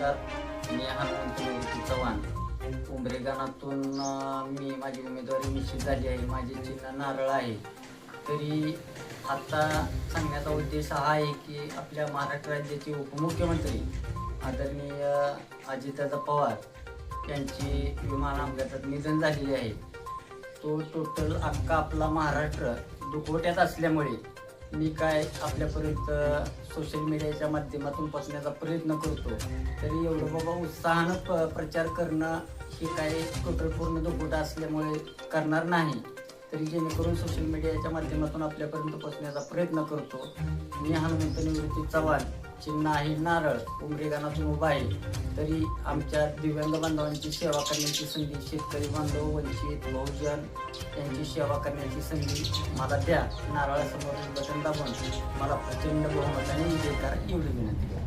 नमस्कार. मी हनुमंत निवृत्ती चव्हाण. उंबरे गाणातून मी माझी उमेदवारी निश्चित झाली आहे. माझे चिन्ह नारळ आहे. तरी आता सांगण्याचा उद्देश हा आहे की आपल्या महाराष्ट्र राज्याचे उपमुख्यमंत्री आदरणीय अजितदादा पवार यांची विमान अपघातात निधन झालेले आहे. तो टोटल अख्खा आपला महाराष्ट्र दुखवट्यात असल्यामुळे मी काय आपल्यापर्यंत सोशल मीडियाच्या माध्यमातून पोचण्याचा प्रयत्न करतो. तरी एवढं बाबा उत्साहानं प्रचार करणं हे काय टोटल पूर्ण दुखवटा असल्यामुळे करणार नाही. तरी जेणेकरून सोशल मीडियाच्या माध्यमातून आपल्यापर्यंत पोचण्याचा प्रयत्न करतो. मी हनुमंत निवृत्ती चव्हाण, चिन्ह आहे नारळ, उंबरे गाणातून उभा आहे. तरी आमच्या दिव्यांग बांधवांची सेवा करण्याची संधी, शेतकरी बांधव, वंचित, बहुजन यांची सेवा करण्याची संधी मला द्या. नारळासमोर बटन दाबून मला प्रचंड बहुमताने विजय करा एवढी विनंती.